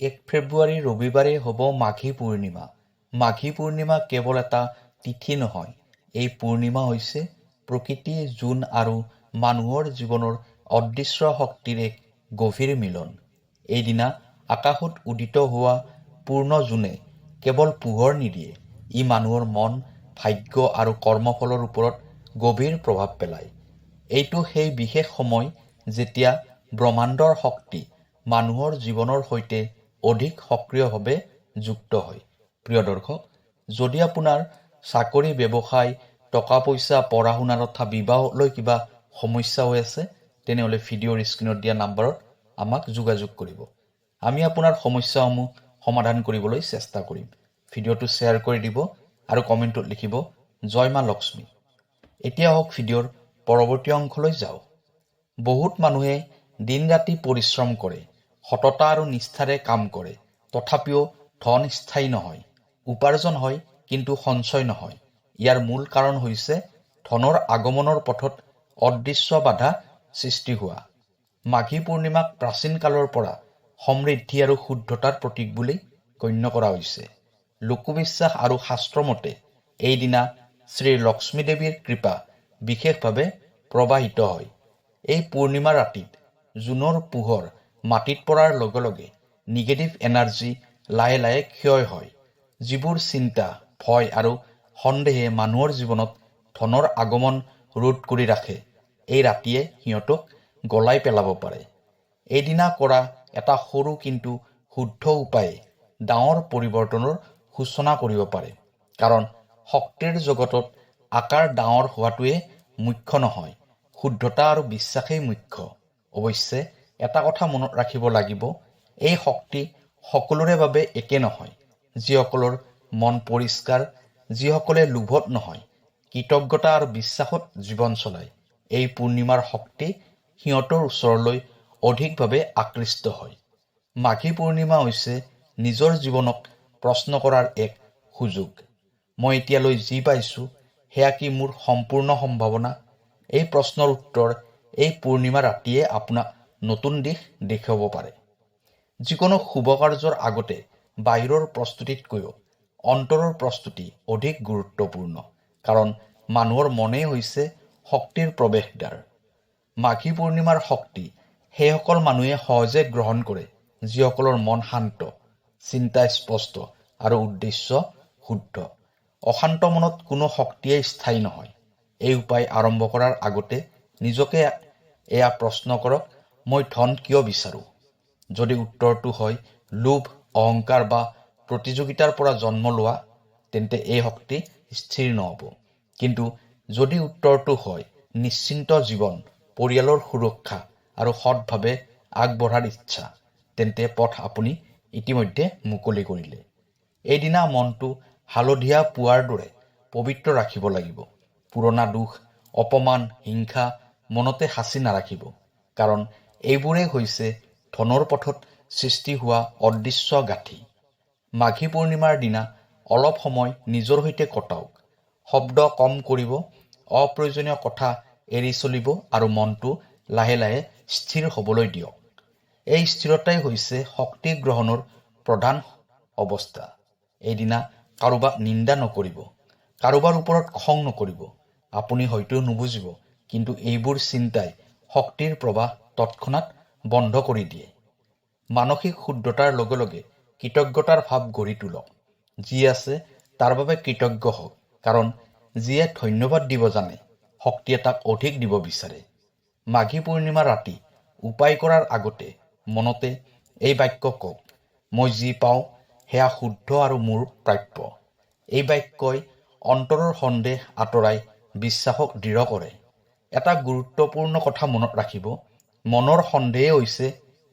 1 ফেব্ৰুৱাৰী ৰবিবাৰে হ'ব মাঘী পূৰ্ণিমা। মাঘী পূৰ্ণিমা কেৱল এটা তিথি নহয়, এই পূৰ্ণিমা হৈছে প্ৰকৃতি, জোন আৰু মানুহৰ জীৱনৰ অদৃশ্য শক্তিৰ এক গভীৰ মিলন। এইদিনা আকাশত উদিত হোৱা পূৰ্ণ জোনে কেৱল পোহৰ নিদিয়ে, ই মানুহৰ মন, ভাগ্য আৰু কৰ্মফলৰ ওপৰত গভীৰ প্ৰভাৱ পেলায়। এইটো সেই বিশেষ সময় যেতিয়া ব্ৰহ্মাণ্ডৰ শক্তি মানুহৰ জীৱনৰ সৈতে অধিক সক্ৰিয়ভাৱে যুক্ত হয়। প্ৰিয় দৰ্শক, যদি আপোনাৰ চাকৰি, ব্যৱসায়, টকা পইচা, পঢ়া শুনা তথা বিবাহলৈ কিবা সমস্যা হৈ আছে, তেনেহ'লে ভিডিঅ'ৰ স্ক্ৰীণত দিয়া নম্বৰত আমাক যোগাযোগ কৰিব। আমি আপোনাৰ সমস্যাসমূহ সমাধান কৰিবলৈ চেষ্টা কৰিম। ভিডিঅ'টো শ্বেয়াৰ কৰি দিব আৰু কমেণ্টত লিখিব জয় মা লক্ষ্মী। এতিয়া হওক ভিডিঅ'ৰ পৰৱৰ্তী অংশলৈ যাওঁ। বহুত মানুহে দিন ৰাতি পৰিশ্ৰম কৰে, সততা আৰু নিষ্ঠাৰে কাম কৰে, তথাপিও ধন স্থায়ী নহয়। উপাৰ্জন হয় কিন্তু সঞ্চয় নহয়। ইয়াৰ মূল কাৰণ হৈছে ধনৰ আগমনৰ পথত অদৃশ্য বাধা সৃষ্টি হোৱা। মাঘী পূৰ্ণিমাক প্ৰাচীন কালৰ পৰা সমৃদ্ধি আৰু শুদ্ধতাৰ প্ৰতীক বুলি গণ্য কৰা হৈছে। লোকবিশ্বাস আৰু শাস্ত্ৰ মতে এইদিনা শ্ৰী লক্ষ্মী দেৱীৰ কৃপা বিশেষভাৱে প্ৰবাহিত হয়। এই পূৰ্ণিমা ৰাতিত জোনৰ পোহৰ মাটিত পৰাৰ লগে লগে নিগেটিভ এনাৰ্জি লাহে লাহে ক্ষয় হয়। যিবোৰ চিন্তা, ভয় আৰু সন্দেহে মানুহৰ জীৱনত ধনৰ আগমন ৰোধ কৰি ৰাখে, এই ৰাতিয়ে সিহঁতক গলাই পেলাব পাৰে। এইদিনা কৰা এটা সৰু কিন্তু শুদ্ধ উপায়ে ডাঙৰ পৰিৱৰ্তনৰ সূচনা কৰিব পাৰে। কাৰণ শক্তিৰ জগতত আকাৰ ডাঙৰ হোৱাটোৱে মুখ্য নহয়, শুদ্ধতা আৰু বিশ্বাসেই মুখ্য। অৱশ্যে এটা কথা মনত ৰাখিব লাগিব, এই শক্তি সকলোৰে বাবে একে নহয়। যিসকলৰ মন পৰিষ্কাৰ, যিসকলে লোভত নহয়, কৃতজ্ঞতা আৰু বিশ্বাসত জীৱন চলায়, এই পূৰ্ণিমাৰ শক্তি সিহঁতৰ ওচৰলৈ অধিকভাৱে আকৃষ্ট হয়। মাঘী পূৰ্ণিমা হৈছে নিজৰ জীৱনক প্ৰশ্ন কৰাৰ এক সুযোগ। মই এতিয়ালৈ যি পাইছোঁ, সেয়া কি মোৰ সম্পূৰ্ণ সম্ভাৱনা? এই প্ৰশ্নৰ উত্তৰ এই পূৰ্ণিমা ৰাতিয়ে আপোনাক নতুন দিশ দেখুৱাব পাৰে। যিকোনো শুভ কাৰ্যৰ আগতে বাহিৰৰ প্ৰস্তুতিতকৈও অন্তৰৰ প্ৰস্তুতি অধিক গুৰুত্বপূৰ্ণ। কাৰণ মানুহৰ মনেই হৈছে শক্তিৰ প্ৰৱেশদ্বাৰ। মাঘী পূৰ্ণিমাৰ শক্তি সেইসকল মানুহে সহজে গ্ৰহণ কৰে যিসকলৰ মন শান্ত, চিন্তা স্পষ্ট আৰু উদ্দেশ্য শুদ্ধ। অশান্ত মনত কোনো শক্তিয়ে স্থায়ী নহয়। এই উপায় আৰম্ভ কৰাৰ আগতে নিজকে এয়া প্ৰশ্ন কৰক, মই ধন কিয় বিচাৰোঁ? যদি উত্তৰটো হয় লোভ, অহংকাৰ বা প্ৰতিযোগিতাৰ পৰা জন্ম লোৱা, তেন্তে এই শক্তি স্থিৰ নহ'ব। কিন্তু যদি উত্তৰটো হয় নিশ্চিন্ত জীৱন, পৰিয়ালৰ সুৰক্ষা আৰু সৎভাৱে আগবঢ়াৰ ইচ্ছা, তেন্তে পথ আপুনি ইতিমধ্যে মুকলি কৰিলে। এইদিনা মনটো হালধীয়া পুৱাৰ দৰে পবিত্ৰ ৰাখিব লাগিব। পুৰণা দুখ, অপমান, হিংসা মনতে সাঁচি নাৰাখিব। কাৰণ এইবোৰেই হৈছে ধনৰ পথত সৃষ্টি হোৱা অদৃশ্য গাঁঠি। মাঘী পূৰ্ণিমাৰ দিনা অলপ সময় নিজৰ সৈতে কটাওক। শব্দ কম কৰিব, অপ্ৰয়োজনীয় কথা এৰি চলিব আৰু মনটো লাহে লাহে স্থিৰ হ'বলৈ দিয়ক। এই স্থিৰতাই হৈছে শক্তি গ্ৰহণৰ প্ৰধান অৱস্থা। এইদিনা কাৰোবাক নিন্দা নকৰিব, কাৰোবাৰ ওপৰত খং নকৰিব। আপুনি হয়তো নুবুজিব, কিন্তু এইবোৰ চিন্তাই শক্তিৰ প্ৰৱাহ তৎক্ষণাত বন্ধ কৰি দিয়ে। মানসিক শুদ্ধতাৰ লগে লগে কৃতজ্ঞতাৰ ভাৱ গঢ়ি তোলক। যি আছে তাৰ বাবে কৃতজ্ঞ হওক, কাৰণ যিয়ে ধন্যবাদ দিব জানে, শক্তিয়ে তাক অধিক দিব বিচাৰে। মাঘী পূৰ্ণিমা ৰাতি উপায় কৰাৰ আগতে মনতে এই বাক্য কওক, মই যি পাওঁ সেয়া শুদ্ধ আৰু মোৰ প্ৰাপ্য। এই বাক্যই অন্তৰৰ সন্দেহ আঁতৰাই বিশ্বাসক দৃঢ় কৰে। এটা গুৰুত্বপূৰ্ণ কথা মনত ৰাখিব, মনৰ সন্দেহে হৈছে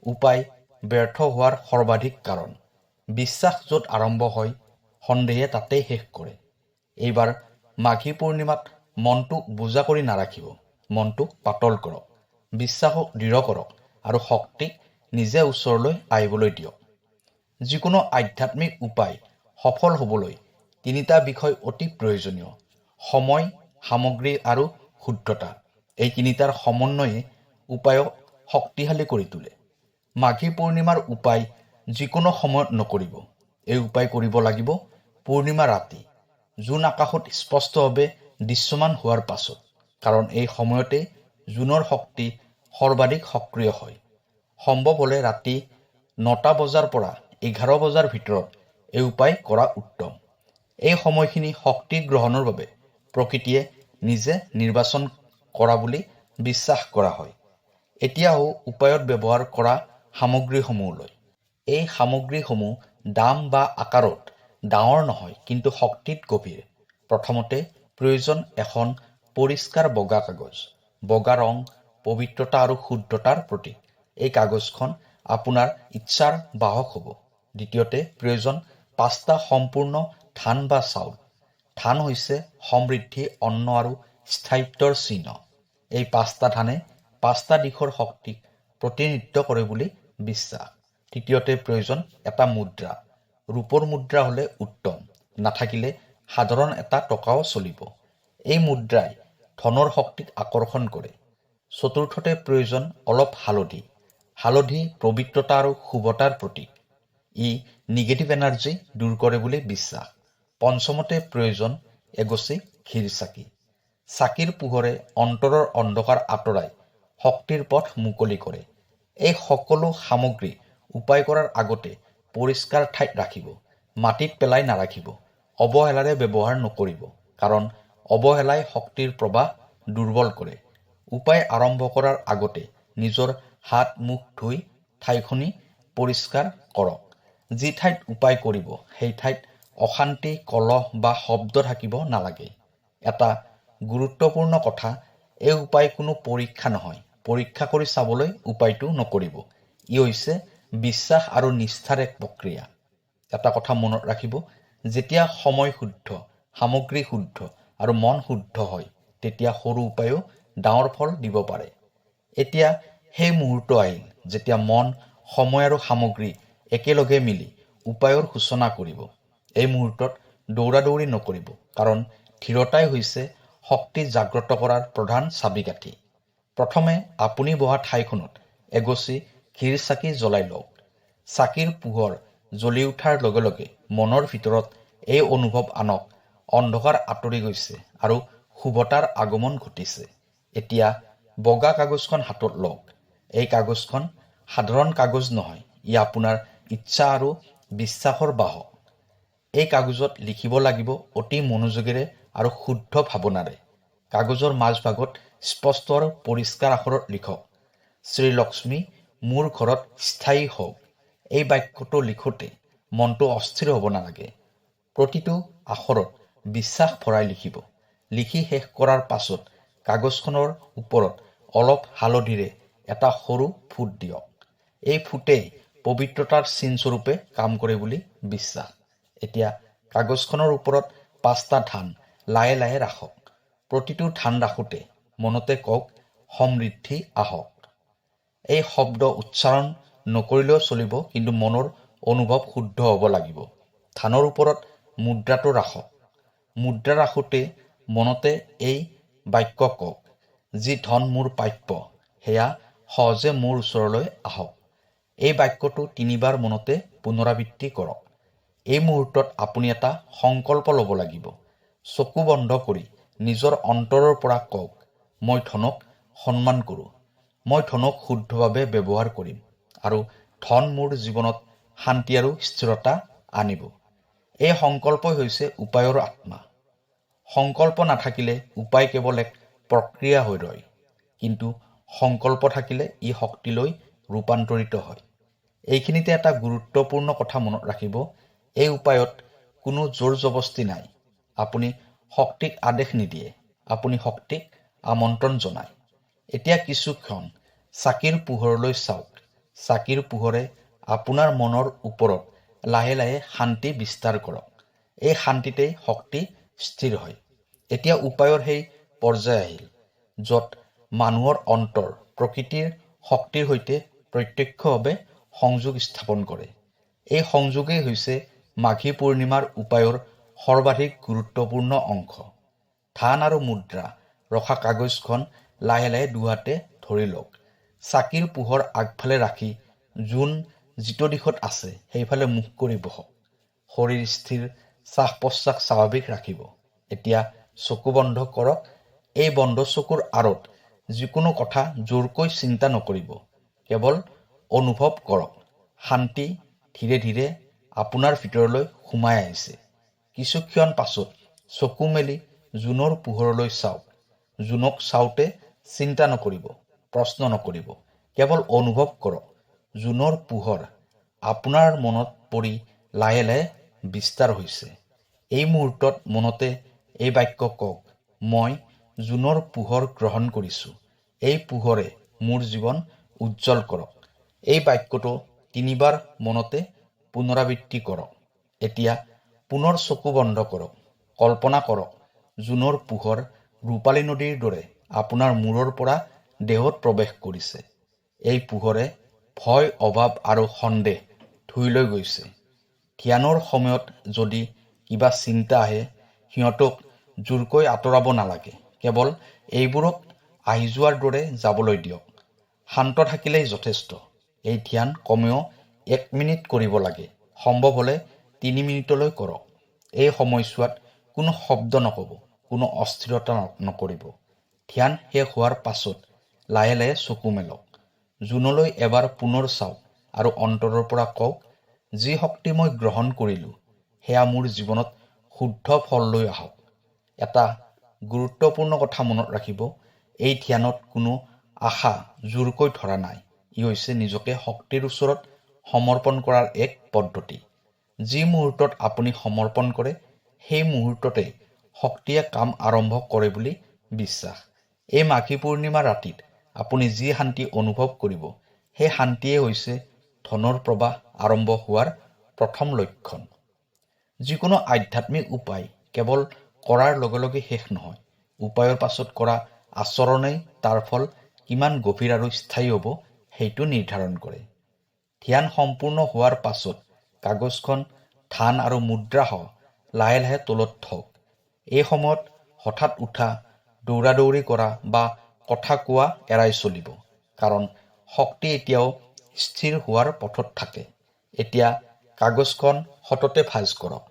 উপায় ব্যৰ্থ হোৱাৰ সৰ্বাধিক কাৰণ। বিশ্বাস য'ত আৰম্ভ হয়, সন্দেহে তাতেই শেষ কৰে। এইবাৰ মাঘী পূৰ্ণিমাত মনটোক বোজা কৰি নাৰাখিব, মনটোক পাতল কৰক, বিশ্বাসক দৃঢ় কৰক আৰু শক্তিক নিজে ওচৰলৈ আহিবলৈ দিয়ক। যিকোনো আধ্যাত্মিক উপায় সফল হ'বলৈ তিনিটা বিষয় অতি প্ৰয়োজনীয়: সময়, সামগ্ৰী আৰু শুদ্ধতা। এই তিনিটাৰ সমন্বয়ে উপায়ক শক্তিশালী কৰি তোলে। মাঘী পূৰ্ণিমাৰ উপায় যিকোনো সময়ত নকৰিব। এই উপায় কৰিব লাগিব পূৰ্ণিমা ৰাতি, জোন আকাশত স্পষ্টভাৱে দৃশ্যমান হোৱাৰ পাছত, কাৰণ এই সময়তে জোনৰ শক্তি সৰ্বাধিক সক্ৰিয় হয়। সম্ভৱ হ'লে ৰাতি 9টা বজাৰ পৰা 11 বজাৰ ভিতৰত এই উপায় কৰা উত্তম। এই সময়খিনি শক্তি গ্ৰহণৰ বাবে প্ৰকৃতিয়ে নিজে নিৰ্বাচন কৰা বুলি বিশ্বাস কৰা হয়। এতিয়াও উপায়ত ব্যৱহাৰ কৰা সামগ্ৰীসমূহলৈ। এই সামগ্ৰীসমূহ দাম বা আকাৰত ডাঙৰ নহয়, কিন্তু শক্তিত গভীৰ। প্ৰথমতে প্ৰয়োজন এখন পৰিষ্কাৰ বগা কাগজ। বগা ৰং পবিত্ৰতা আৰু শুদ্ধতাৰ প্ৰতীক। এই কাগজখন আপোনাৰ ইচ্ছাৰ বাহক হ'ব। দ্বিতীয়তে প্ৰয়োজন 5টা সম্পূৰ্ণ ধান বা চাউল। ধান হৈছে সমৃদ্ধি, অন্ন আৰু স্থায়িত্বৰ চিহ্ন। এই 5টা ধানে 5টা দিশৰ শক্তিক প্ৰতিনিধিত্ব কৰে বুলি বিশ্বাস। তৃতীয়তে প্ৰয়োজন এটা মুদ্ৰা। ৰূপৰ মুদ্ৰা হ'লে উত্তম, নাথাকিলে সাধাৰণ এটা টকাও চলিব। এই মুদ্ৰাই ধনৰ শক্তিক আকৰ্ষণ কৰে। চতুৰ্থতে প্ৰয়োজন অলপ হালধি। হালধি পবিত্ৰতা আৰু শুভতাৰ প্ৰতীক। ই নিগেটিভ এনাৰ্জি দূৰ কৰে বুলি বিশ্বাস। পঞ্চমতে প্ৰয়োজন এগছি ঘিৰ চাকি। চাকিৰ পোহৰে অন্তৰৰ অন্ধকাৰ আঁতৰাই শক্তিৰ পথ মুকলি কৰে। এই সকলো সামগ্ৰী উপায় কৰাৰ আগতে পৰিষ্কাৰ ঠাইত ৰাখিব। মাটিত পেলাই নাৰাখিব। অৱহেলাৰে ব্যৱহাৰ নকৰিব, কাৰণ অৱহেলাই শক্তিৰ প্ৰবাহ দুৰ্বল কৰে। উপায় আৰম্ভ কৰাৰ আগতে নিজৰ হাত মুখ ধুই ঠাইখিনি পৰিষ্কাৰ কৰক। যি ঠাইত উপায় কৰিব সেই ঠাইত অশান্তি, কলহ বা শব্দ থাকিব নালাগে। এটা গুৰুত্বপূৰ্ণ কথা, এই উপায় কোনো পৰীক্ষা নহয়। পৰীক্ষা কৰি চাবলৈ উপায়টো নকৰিব। ই হৈছে বিশ্বাস আৰু নিষ্ঠাৰ এক প্ৰক্ৰিয়া। এটা কথা মনত ৰাখিব, যেতিয়া সময় শুদ্ধ, সামগ্ৰী শুদ্ধ আৰু মন শুদ্ধ হয়, তেতিয়া সৰু উপায়ো ডাঙৰ ফল দিব পাৰে। এতিয়া সেই মুহূৰ্ত আহিল যেতিয়া মন, সময় আৰু সামগ্ৰী একেলগে মিলি উপায়ৰ সূচনা কৰিব। এই মুহূৰ্তত দৌৰাদৌৰি নকৰিব, কাৰণ ধীৰতাই হৈছে শক্তি জাগ্ৰত কৰাৰ প্ৰধান চাবিকাঠি। প্ৰথমে আপুনি বহা ঠাইখনত এগছি ঘিৰ চাকি জ্বলাই লওক। চাকিৰ পোহৰ জ্বলি উঠাৰ লগে লগে মনৰ ভিতৰত এই অনুভৱ আনক, অন্ধকাৰ আঁতৰি গৈছে আৰু শুভতাৰ আগমন ঘটিছে। এতিয়া বগা কাগজখন হাতত লওক। এই কাগজখন সাধাৰণ কাগজ নহয়, ই আপোনাৰ ইচ্ছা আৰু বিশ্বাসৰ বাহক। এই কাগজত লিখিব লাগিব অতি মনোযোগেৰে আৰু শুদ্ধ ভাৱনাৰে। কাগজৰ মাজভাগত স্পষ্ট আৰু পৰিষ্কাৰ আখৰত লিখক, শ্ৰীলক্ষ্মী মোৰ ঘৰত স্থায়ী হওক। এই বাক্যটো লিখোঁতে মনটো অস্থিৰ হ'ব নালাগে। প্ৰতিটো আখৰত বিশ্বাস ভৰাই লিখিব। লিখি শেষ কৰাৰ পাছত কাগজখনৰ ওপৰত অলপ হালধিৰে এটা সৰু ফুট দিয়ক। এই ফুটেই পবিত্ৰতাৰ চিনস্বৰূপে কাম কৰে বুলি বিশ্বাস। এতিয়া কাগজখনৰ ওপৰত 5টা ধান লাহে লাহে ৰাখক। প্ৰতিটো ধান ৰাখোঁতে মনতে কওক, সমৃদ্ধি আহক। এই শব্দ উচ্চাৰণ নকৰিলেও চলিব, কিন্তু মনৰ অনুভৱ শুদ্ধ হ'ব লাগিব। ধানৰ ওপৰত মুদ্ৰাটো ৰাখক। মুদ্ৰা ৰাখোঁতে মনতে এই বাক্য কওক, যি ধন মোৰ প্ৰাপ্য, সেয়া সহজে মোৰ ওচৰলৈ আহক। এই বাক্যটো 3বাৰ মনতে পুনৰাবৃত্তি কৰক। এই মুহূৰ্তত আপুনি এটা সংকল্প ল'ব লাগিব। চকু বন্ধ কৰি নিজৰ অন্তৰৰ পৰা কওক, মই ধনক সন্মান কৰোঁ। মই ধনক শুদ্ধভাৱে ব্যৱহাৰ কৰিম আৰু ধন মোৰ জীৱনত শান্তি আৰু স্থিৰতা আনিব। এই সংকল্পই হৈছে উপায়ৰ আত্মা। সংকল্প নাথাকিলে উপায় কেৱল এক প্ৰক্ৰিয়া হৈ ৰয়, কিন্তু সংকল্প থাকিলে ই শক্তিলৈ ৰূপান্তৰিত হয়। এইখিনিতে এটা গুৰুত্বপূৰ্ণ কথা মনত ৰাখিব, এই উপায়ত কোনো জোৰ জবস্তি নাই। আপুনি শক্তিক আদেশ নিদিয়ে, আপুনি শক্তিক আমন্ত্ৰণ জনায়। এতিয়া কিছু ক্ষণ চাকিৰ পোহৰলৈ চাওক। চাকিৰ পোহৰে আপোনাৰ মনৰ ওপৰত লাহে লাহে শান্তি বিস্তাৰ কৰক। এই শান্তিতেই শক্তি স্থিৰ হয়। এতিয়া উপায়ৰ সেই পৰ্যায় আহিল, য'ত মানুহৰ অন্তৰ প্ৰকৃতিৰ শক্তিৰ সৈতে প্ৰত্যক্ষভাৱে সংযোগ স্থাপন কৰে। এই সংযোগেই হৈছে মাঘী পূৰ্ণিমাৰ উপায়ৰ সৰ্বাধিক গুৰুত্বপূৰ্ণ অংশ। ধান আৰু মুদ্ৰা ৰখা কাগজখন লাহে লাহে দুহাতে ধৰি লওক। চাকিৰ পোহৰ আগফালে ৰাখি জোন যিটো দিশত আছে সেইফালে মুখ কৰি বহক। শৰীৰ স্থিৰ, শ্বাস প্ৰশ্বাস স্বাভাৱিক ৰাখিব। এতিয়া চকু বন্ধ কৰক। এই বন্ধ চকুৰ আঁৰত যিকোনো কথা জোৰকৈ চিন্তা নকৰিব। কেৱল অনুভৱ কৰক। শান্তি ধীৰে ধীৰে আপোনাৰ ভিতৰলৈ সোমাই আহিছে। কিছুক্ষণ পাছত চকু মেলি জোনৰ পোহৰলৈ চাওক। জোনক চাওঁতে চিন্তা নকৰিব, প্ৰশ্ন নকৰিব, কেৱল অনুভৱ কৰক। জোনৰ পোহৰ আপোনাৰ মনত পৰি লাহে লাহে বিস্তাৰ হৈছে। এই মুহূৰ্তত মনতে এই বাক্য কওক, মই জোনৰ পোহৰ গ্ৰহণ কৰিছোঁ। এই পোহৰে মোৰ জীৱন উজ্জ্বল কৰক। এই বাক্যটো 3 বাৰ মনতে পুনৰাবৃত্তি কৰক। এতিয়া পুনৰ চকু বন্ধ কৰক। কল্পনা কৰক জোনৰ পোহৰ ৰূপালী নদীৰ দৰে আপোনাৰ মূৰৰ পৰা দেহত প্ৰৱেশ কৰিছে। এই পোহৰে ভয়, অভাৱ আৰু সন্দেহ ধুই লৈ গৈছে। ধ্যানৰ সময়ত যদি কিবা চিন্তা আহে, সিহঁতক জোৰকৈ আঁতৰাব নালাগে। কেৱল এইবোৰক আহি যোৱাৰ দৰে যাবলৈ দিয়ক। শান্ত থাকিলেই যথেষ্ট। এই ধ্যান কমেও 1 মিনিট কৰিব লাগে। সম্ভৱ হ'লে 3 মিনিটলৈ কৰক। এই সময়ছোৱাত কোনো শব্দ নক'ব, কোনো অস্থিৰতা নকৰিব। ধ্যান শেষ হোৱাৰ পাছত লাহে লাহে চকু মেলক। জোনলৈ এবাৰ পুনৰ চাওক আৰু অন্তৰৰ পৰা কওক, যি শক্তি মই গ্ৰহণ কৰিলোঁ সেয়া মোৰ জীৱনত শুদ্ধ ফল লৈ আহক। এটা গুৰুত্বপূৰ্ণ কথা মনত ৰাখিব, এই ধ্যানত কোনো আশা জোৰকৈ ধৰা নাই। ই হৈছে নিজকে শক্তিৰ ওচৰত সমৰ্পণ কৰাৰ এক পদ্ধতি। যি মুহূৰ্তত আপুনি সমৰ্পণ কৰে সেই মুহূৰ্ততে শক্তিয়ে কাম আৰম্ভ কৰে বুলি বিশ্বাস। এই মাঘী পূৰ্ণিমাৰ ৰাতিত আপুনি যি শান্তি অনুভৱ কৰিব, সেই শান্তিয়ে হৈছে ধনৰ প্ৰবাহ আৰম্ভ হোৱাৰ প্ৰথম লক্ষণ। যিকোনো আধ্যাত্মিক উপায় কেৱল কৰাৰ লগে লগে শেষ নহয়। উপায়ৰ পাছত কৰা আচৰণেই তাৰ ফল কিমান গভীৰ আৰু স্থায়ী হ'ব সেইটো নিৰ্ধাৰণ কৰে। ধ্যান সম্পূৰ্ণ হোৱাৰ পাছত কাগজখন ধান আৰু মুদ্ৰাসহ লাহে লাহে তলত থওক। এই সময়ত হঠাৎ উঠা, দৌৰা-দৌৰি কৰা বা কথা কোৱা এৰাই চলিব। কাৰণ শক্তি এতিয়াও স্থিৰ হোৱাৰ পথত থাকে। এতিয়া কাগজখন সততে ভাঁজ কৰক।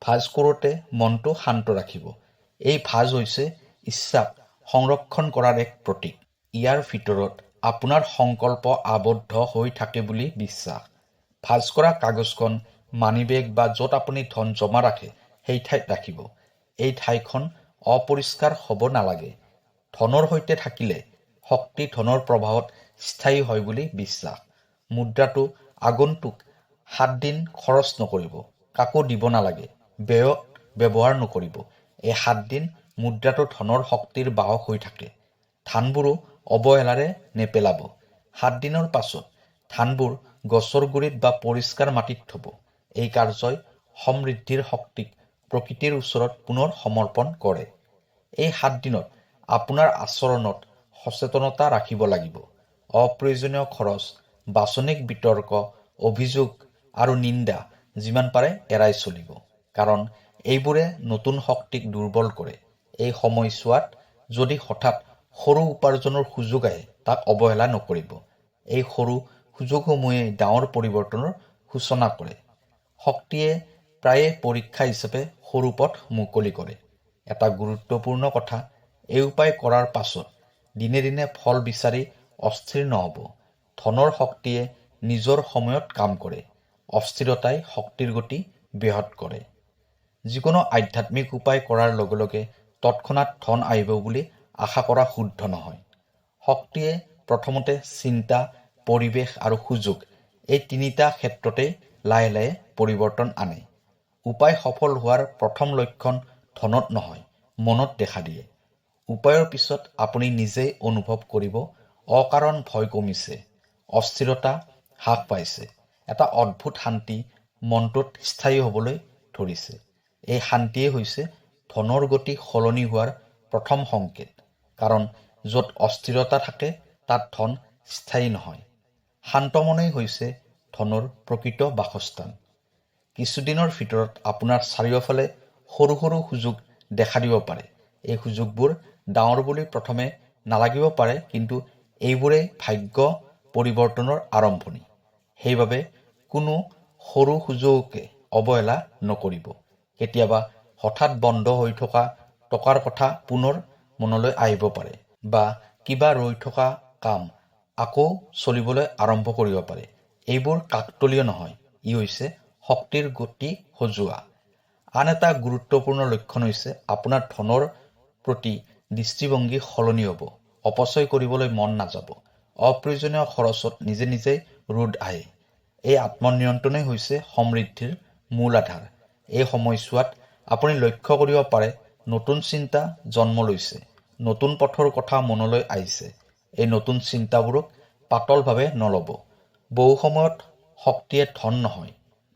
ভাঁজ কৰোঁতে মনটো শান্ত ৰাখিব। এই ভাঁজ হৈছে ইচ্ছাক সংৰক্ষণ কৰাৰ এক প্ৰতীক। ইয়াৰ ভিতৰত আপোনাৰ সংকল্প আবদ্ধ হৈ থাকে বুলি বিশ্বাস। ভাঁজ কৰা কাগজখন মানিবেগ বা য'ত আপুনি ধন জমা ৰাখে সেই ঠাইত ৰাখিব। এই ঠাইখন অপৰিষ্কাৰ হ'ব নালাগে। ধনৰ সৈতে থাকিলে শক্তি ধনৰ প্ৰবাহত স্থায়ী হয় বুলি বিশ্বাস। মুদ্ৰাটো আগন্তুক 7 দিন খৰচ নকৰিব। কাকো দিব নালাগে। ব্যয়ত ব্যৱহাৰ নকৰিব। এই 7 দিন মুদ্ৰাটো ধনৰ শক্তিৰ বাহক হৈ থাকে। ধানবোৰো অৱহেলাৰে নেপেলাব। 7 দিনৰ পাছত ধানবোৰ গছৰ গুৰিত বা পৰিষ্কাৰ মাটিত থব। এই কাৰ্যই সমৃদ্ধিৰ শক্তিক প্ৰকৃতিৰ ওচৰত পুনৰ সমৰ্পণ কৰে। এই 7 দিনত আপোনাৰ আচৰণত সচেতনতা ৰাখিব লাগিব। অপ্ৰয়োজনীয় খৰচ, বাচনিক বিতৰ্ক, অভিযোগ আৰু নিন্দা যিমান পাৰে এৰাই চলিব। কাৰণ এইবোৰে নতুন শক্তিক দুৰ্বল কৰে। এই সময়ছোৱাত যদি হঠাৎ সৰু উপাৰ্জনৰ সুযোগ আহে তাক অৱহেলা নকৰিব। এই সৰু সুযোগসমূহে ডাঙৰ পৰিৱৰ্তনৰ সূচনা কৰে। শক্তিয়ে প্ৰায়ে পৰীক্ষা হিচাপে সৰু পথ মুকলি কৰে। এটা গুৰুত্বপূৰ্ণ কথা, এই উপায় কৰাৰ পাছত দিনে দিনে ফল বিচাৰি অস্থিৰ নহ'ব। ধনৰ শক্তিয়ে নিজৰ সময়ত কাম কৰে। অস্থিৰতাই শক্তিৰ গতি ব্যাহত কৰে। যিকোনো আধ্যাত্মিক উপায় কৰাৰ লগে লগে তৎক্ষণাৎ ধন আহিব বুলি আশা কৰা শুদ্ধ নহয়। শক্তিয়ে প্ৰথমতে চিন্তা, পৰিৱেশ আৰু সুযোগ এই 3টা ক্ষেত্ৰতেই লাহে লাহে পৰিৱৰ্তন আনে। উপায় সফল হোৱাৰ প্ৰথম লক্ষণ ধনত নহয়, মনত দেখা দিয়ে। উপায়ৰ পিছত আপুনি নিজেই অনুভৱ কৰিব, অকাৰণ ভয় কমিছে, অস্থিৰতা হ্ৰাস পাইছে, এটা অদ্ভুত শান্তি মনটোত স্থায়ী হ'বলৈ ধৰিছে। এই শান্তিয়ে হৈছে ধনৰ গতি সলনি হোৱাৰ প্ৰথম সংকেত। কাৰণ য'ত অস্থিৰতা থাকে তাত ধন স্থায়ী নহয়। শান্ত মনেই হৈছে ধনৰ প্ৰকৃত বাসস্থান। কিছুদিনৰ ভিতৰত আপোনাৰ চাৰিওফালে সৰু সৰু সুযোগ দেখা দিব পাৰে। এই সুযোগবোৰ ডাঙৰ বুলি প্ৰথমে নালাগিব পাৰে, কিন্তু এইবোৰেই ভাগ্য পৰিৱৰ্তনৰ আৰম্ভণি। সেইবাবে কোনো সৰু সুযোগকে অৱহেলা নকৰিব। কেতিয়াবা হঠাৎ বন্ধ হৈ থকা টকাৰ কথা পুনৰ মনলৈ আহিব পাৰে, বা কিবা ৰৈ থকা কাম আকৌ চলিবলৈ আৰম্ভ কৰিব পাৰে। এইবোৰ কাকতলীয় নহয়, ই হৈছে শক্তিৰ গতি সজোৱা। আন এটা গুৰুত্বপূৰ্ণ লক্ষণ হৈছে আপোনাৰ ধনৰ প্ৰতি দৃষ্টিভংগী সলনি হ'ব। অপচয় কৰিবলৈ মন নাযাব। অপ্ৰয়োজনীয় খৰচত নিজে নিজে ৰোধ আহে। এই আত্মনিয়ন্ত্ৰণেই হৈছে সমৃদ্ধিৰ মূল আধাৰ। এই সময়ছোৱাত আপুনি লক্ষ্য কৰিব পাৰে নতুন চিন্তা জন্ম লৈছে, নতুন পথৰ কথা মনলৈ আহিছে। এই নতুন চিন্তাবোৰক পাতলভাৱে নল'ব। বহু সময়ত শক্তিয়ে ধন নহয়,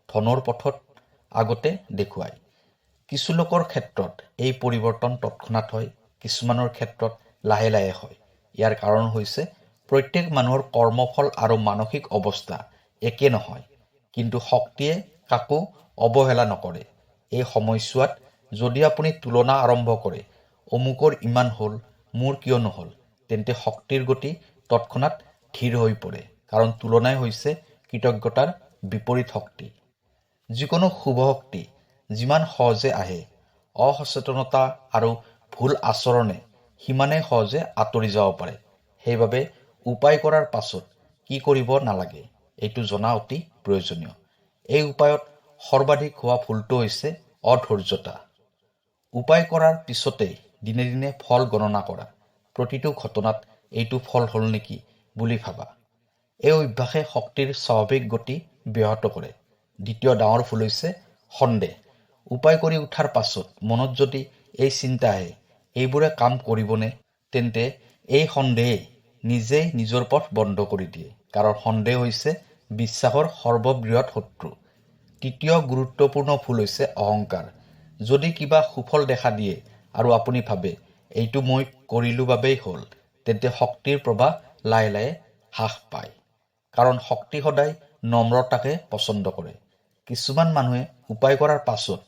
ধনৰ পথত আগতে দেখুৱায়। কিছু লোকৰ ক্ষেত্ৰত এই পৰিৱৰ্তন তৎক্ষণাত হয়, কিছুমানৰ ক্ষেত্ৰত লাহে লাহে হয়। ইয়াৰ কাৰণ হৈছে প্ৰত্যেক মানুহৰ কৰ্মফল আৰু মানসিক অৱস্থা একে নহয়, কিন্তু শক্তিয়ে কাকো অৱহেলা নকৰে। এই সময়ছোৱাত যদি আপুনি তুলনা আৰম্ভ কৰে, অমুকৰ ইমান হ'ল, মোৰ কিয় নহ'ল, তেন্তে শক্তিৰ গতি তৎক্ষণাত ধীৰ হৈ পৰে, কাৰণ তুলনাই হৈছে কৃতজ্ঞতাৰ বিপৰীত শক্তি। যিকোনো শুভ শক্তি যিমান সহজে আহে, অসচেতনতা আৰু ভুল আচৰণে সিমানেই সহজে আঁতৰি যাব পাৰে। সেইবাবে উপায় কৰাৰ পাছত কি কৰিব নালাগে, এইটো জনা অতি প্ৰয়োজনীয়। এই উপায়ত সৰ্বাধিক হোৱা ভুলটো হৈছে অধৈৰ্যতা। উপায় কৰাৰ পিছতেই দিনে দিনে ফল গণনা কৰা, প্ৰতিটো ঘটনাত এইটো ফল হ'ল নেকি বুলি ভাবা। এই অভ্যাসে শক্তিৰ স্বাভাৱিক গতি ব্যাহত কৰে। দ্বিতীয় ডাঙৰ ভুল হৈছে সন্দেহ। উপায় কৰি উঠাৰ পাছত মনত যদি এই চিন্তা আহে, এইবোৰে কাম কৰিবনে, তেন্তে এই সন্দেহে নিজেই নিজৰ পথ বন্ধ কৰি দিয়ে, কাৰণ সন্দেহ হৈছে বিশ্বাসৰ সৰ্ববৃহৎ শত্ৰু। তৃতীয় গুৰুত্বপূৰ্ণ ভুল হৈছে অহংকাৰ। যদি কিবা সুফল দেখা দিয়ে আৰু আপুনি ভাবে এইটো মই কৰিলো বাবেই হ'ল, তেন্তে শক্তিৰ প্ৰবাহ লাহে লাহে হ্ৰাস পায়, কাৰণ শক্তি সদায় নম্ৰতাকে পচন্দ কৰে। কিছুমান মানুহে উপায় কৰাৰ পাছত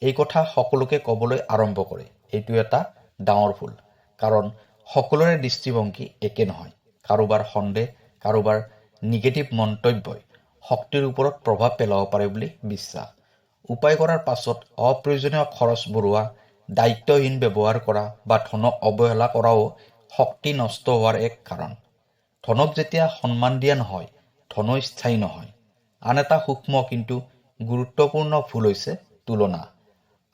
এই কথা সকলোকে ক'বলৈ আৰম্ভ কৰে। এইটো এটা ডাঙৰ ভুল, কাৰণ সকলোৰে দৃষ্টিভংগী একে নহয়। কাৰোবাৰ সন্দেহ, কাৰোবাৰ নিগেটিভ মন্তব্যই শক্তিৰ ওপৰত প্ৰভাৱ পেলাব পাৰে বুলি বিশ্বাস। উপায় কৰাৰ পাছত অপ্ৰয়োজনীয় খৰচ বঢ়োৱা, দায়িত্বহীন ব্যৱহাৰ কৰা বা ধনক অৱহেলা কৰাও শক্তি নষ্ট হোৱাৰ এক কাৰণ। ধনক যেতিয়া সন্মান দিয়া নহয়, ধনো স্থায়ী নহয়। আন এটা সূক্ষ্ম কিন্তু গুৰুত্বপূৰ্ণ ভুল হৈছে তুলনা।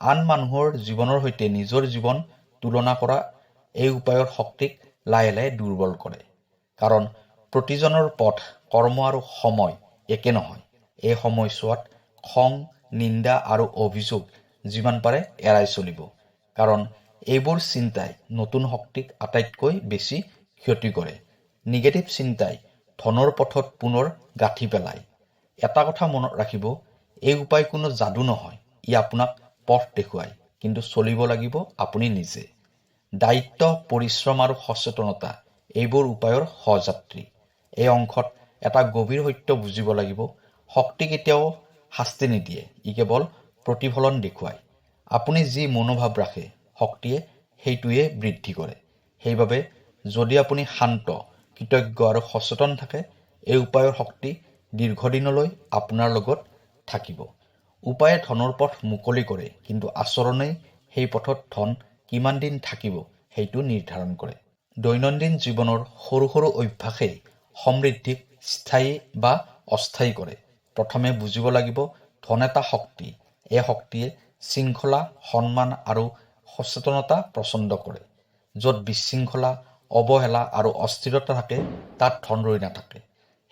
আন মানুহৰ জীৱনৰ সৈতে নিজৰ জীৱন তুলনা কৰা এই উপায়ৰ শক্তিক লাহে লাহে দুৰ্বল কৰে, কাৰণ প্ৰতিজনৰ পথ, কৰ্ম আৰু সময় একে নহয়। এই সময়ছোৱাত খং, নিন্দা আৰু অভিযোগ যিমান পাৰে এৰাই চলিব, কাৰণ এইবোৰ চিন্তাই নতুন শক্তিক আটাইতকৈ বেছি ক্ষতি কৰে। নিগেটিভ চিন্তাই ধনৰ পথত পুনৰ গাঁঠি পেলায়। এটা কথা মনত ৰাখিব, এই উপায় কোনো যাদু নহয়। ই আপোনাক পথ দেখুৱায়, কিন্তু চলিব লাগিব আপুনি নিজে। দায়িত্ব, পৰিশ্ৰম আৰু সচেতনতা এইবোৰ উপায়ৰ সহযাত্ৰী। এই অংশত এটা গভীৰ সত্য বুজিব লাগিব, শক্তি কেতিয়াও শাস্তি নিদিয়ে, ই কেৱল প্ৰতিফলন দেখুৱায়। আপুনি যি মনোভাৱ ৰাখে, শক্তিয়ে সেইটোৱে বৃদ্ধি কৰে। সেইবাবে যদি আপুনি শান্ত, কৃতজ্ঞ আৰু সচেতন থাকে, এই উপায়ৰ শক্তি দীৰ্ঘদিনলৈ আপোনাৰ লগত থাকিব। উপায়ে ধনৰ পথ মুকলি কৰে, কিন্তু আচৰণেই সেই পথত ধন কিমান দিন থাকিব সেইটো নিৰ্ধাৰণ কৰে। দৈনন্দিন জীৱনৰ সৰু সৰু অভ্যাসেই সমৃদ্ধিক স্থায়ী বা অস্থায়ী কৰে। প্ৰথমে বুজিব লাগিব, ধন এটা শক্তি। এই শক্তিয়ে শৃংখলা, সন্মান আৰু সচেতনতা পছন্দ কৰে। য'ত বিশৃংখলা, অৱহেলা আৰু অস্থিৰতা থাকে, তাত ধন ৰৈ নাথাকে।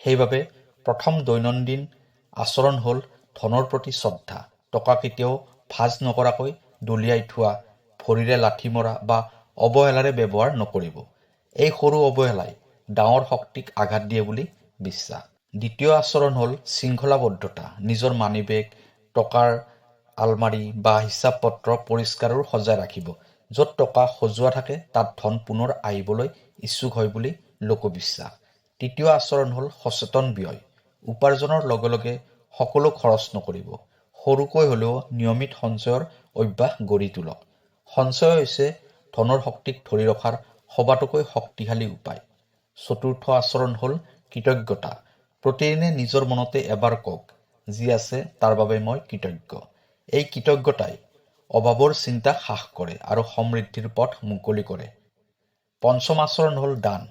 সেইবাবে প্ৰথম দৈনন্দিন আচৰণ হ'ল ধনৰ প্ৰতি শ্ৰদ্ধা। টকা কেতিয়াও ভাজ নকৰাকৈ দলিয়াই থোৱা, ভৰিৰে লাঠি মৰা বা অৱহেলাৰে ব্যৱহাৰ নকৰিব। এই সৰু অৱহেলাই ডাঙৰ শক্তিক আঘাত দিয়ে বুলি বিশ্বাস। দ্বিতীয় আচৰণ হ'ল শৃংখলাবদ্ধতা। নিজৰ মানিবেগ, টকাৰ আলমাৰি বা হিচাপ পত্ৰ পৰিষ্কাৰ আৰু সজাই ৰাখিব। য'ত টকা সজোৱা থাকে, তাত ধন পুনৰ আহিবলৈ ইচ্ছুক হয় বুলি লোকবিশ্বাস। তৃতীয় আচৰণ হ'ল সচেতন ব্যয়। উপাৰ্জনৰ লগে লগে সকলো খৰচ নকৰিব। সৰুকৈ হ'লেও নিয়মিত সঞ্চয়ৰ অভ্যাস গঢ়ি তোলক। সঞ্চয় হৈছে ধনৰ শক্তিক ধৰি ৰখাৰ সবাতোকৈ শক্তিশালী উপায়। চতুৰ্থ আচৰণ হ'ল কৃতজ্ঞতা। প্ৰতিদিনে নিজৰ মনতে এবাৰ কওক, যি আছে তাৰ বাবে মই কৃতজ্ঞ। এই কৃতজ্ঞতাই অভাৱৰ চিন্তা হ্ৰাস কৰে আৰু সমৃদ্ধিৰ পথ মুকলি কৰে। পঞ্চম আচৰণ হ'ল দান।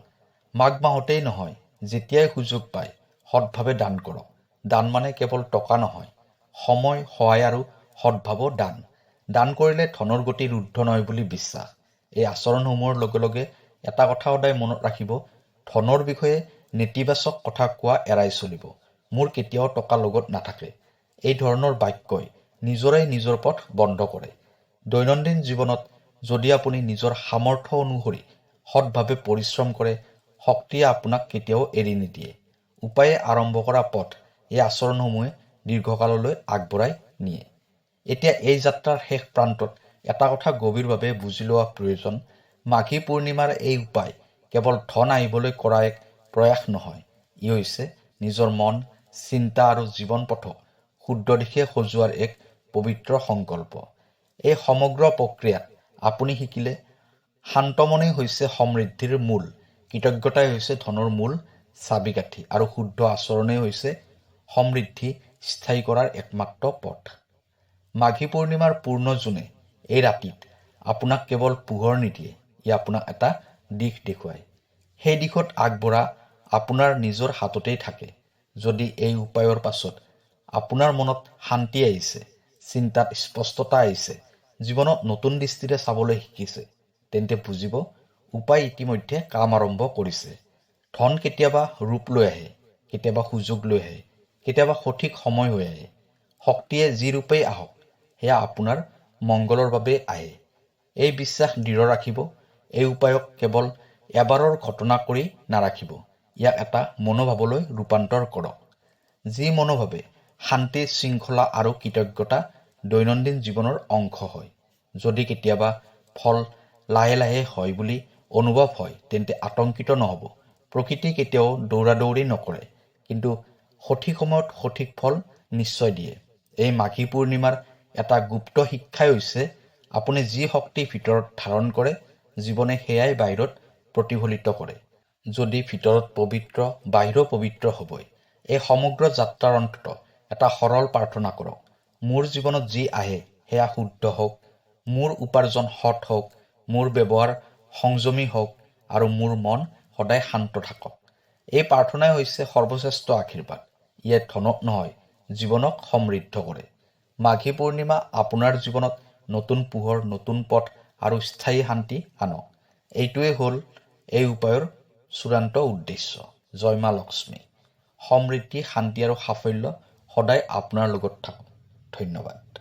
মাঘ মাহতেই নহয়, যেতিয়াই সুযোগ পায় সৎভাৱে দান কৰক। দান মানে কেৱল টকা নহয়, সময়, সহায় আৰু সদ্ভাৱো দান। দান কৰিলে ধনৰ গতি ৰুদ্ধ নহয় বুলি বিশ্বাস। এই আচৰণসমূহৰ লগে লগে এটা কথা সদায় মনত ৰাখিব, ধনৰ বিষয়ে নেতিবাচক কথা কোৱা এৰাই চলিব। মোৰ কেতিয়াও টকা লগত নাথাকে। এই ধৰণৰ বাক্যই নিজৰে নিজৰ পথ বন্ধ কৰে। দৈনন্দিন জীৱনত যদি আপুনি নিজৰ সামৰ্থ্য অনুসৰি সৎভাৱে পৰিশ্ৰম কৰে, শক্তিয়ে আপোনাক কেতিয়াও এৰি নিদিয়ে। উপায়ে আৰম্ভ কৰা পথ, এই আচৰণসমূহে দীৰ্ঘকাললৈ আগবঢ়াই নিয়ে। এতিয়া এই যাত্ৰাৰ শেষ প্ৰান্তত এটা কথা গভীৰভাৱে বুজি লোৱা প্ৰয়োজন। মাঘী পূৰ্ণিমাৰ এই উপায় কেৱল ধন আহিবলৈ কৰা এক প্ৰয়াস নহয়, ই হৈছে নিজৰ মন, চিন্তা আৰু জীৱন পথক শুদ্ধ দিশে সজোৱাৰ এক পবিত্ৰ সংকল্প। এই সমগ্ৰ প্ৰক্ৰিয়াত আপুনি শিকিলে, শান্ত মনেই হৈছে সমৃদ্ধিৰ মূল, কৃতজ্ঞতাই হৈছে ধনৰ মূল চাবিকাঠি আৰু শুদ্ধ আচৰণেই হৈছে সমৃদ্ধি স্থায়ী কৰাৰ একমাত্ৰ পথ। মাঘী পূৰ্ণিমাৰ পূৰ্ণ জোনে এই ৰাতিত আপোনাক কেৱল পোহৰ নিদিয়ে, ই আপোনাক এটা দিশ দেখুৱায়। সেই দিশত আগবঢ়া আপোনাৰ নিজৰ হাততেই থাকে। যদি এই উপায়ৰ পাছত আপোনাৰ মনত শান্তি আহিছে, চিন্তাত স্পষ্টতা আহিছে, জীৱনত নতুন দৃষ্টিৰে চাবলৈ শিকিছে, তেন্তে বুজিব উপায় ইতিমধ্যে কাম আৰম্ভ কৰিছে। ধন কেতিয়াবা ৰূপ লৈ আহে, কেতিয়াবা সুযোগ লৈ আহে, কেতিয়াবা সঠিক সময় হৈ আহে। শক্তিয়ে যি ৰূপেই আহক, সেয়া আপোনাৰ মংগলৰ বাবে আহে। এই বিশ্বাস দৃঢ় ৰাখিব। এই উপায়ক কেৱল এবাৰৰ ঘটনা কৰি নাৰাখিব, ইয়াক এটা মনোভাৱলৈ ৰূপান্তৰ কৰক। যি মনোভাৱে শান্তি, শৃংখলা আৰু কৃতজ্ঞতা দৈনন্দিন জীৱনৰ অংশ হয়। যদি কেতিয়াবা ফল লাহে লাহে হয় বুলি অনুভৱ হয়, তেন্তে আতংকিত নহ'ব। প্ৰকৃতি কেতিয়াও দৌৰাদৌৰি নকৰে, কিন্তু সঠিক সময়ত সঠিক ফল নিশ্চয় দিয়ে। এই মাঘী পূৰ্ণিমাৰ এটা গুপ্ত শিক্ষাই হৈছে, আপুনি যি শক্তি ভিতৰত ধাৰণ কৰে, জীৱনে সেয়াই বাহিৰত প্ৰতিফলিত কৰে। যদি ভিতৰত পবিত্ৰ, বাহিৰো পবিত্ৰ হ'বই। এই সমগ্ৰ যাত্ৰাৰ অন্তত এটা সৰল প্ৰাৰ্থনা কৰক, মোৰ জীৱনত যি আহে সেয়া শুদ্ধ হওক, মোৰ উপাৰ্জন সৎ হওক, মোৰ ব্যৱহাৰ সংযমী হওক আৰু মোৰ মন সদায় শান্ত থাকক। এই প্ৰাৰ্থনাই হৈছে সৰ্বশ্ৰেষ্ঠ আশীৰ্বাদ। ইয়ে ধনক নহয়, জীৱনক সমৃদ্ধ কৰে। মাঘী পূৰ্ণিমা আপোনাৰ জীৱনত নতুন পোহৰ, নতুন পথ আৰু স্থায়ী শান্তি আনক। এইটোৱে হ'ল এই উপায়ৰ চূড়ান্ত উদ্দেশ্য। জয় মা লক্ষ্মী। সমৃদ্ধি, শান্তি আৰু সাফল্য সদায় আপোনাৰ লগত থাকক। ধন্যবাদ।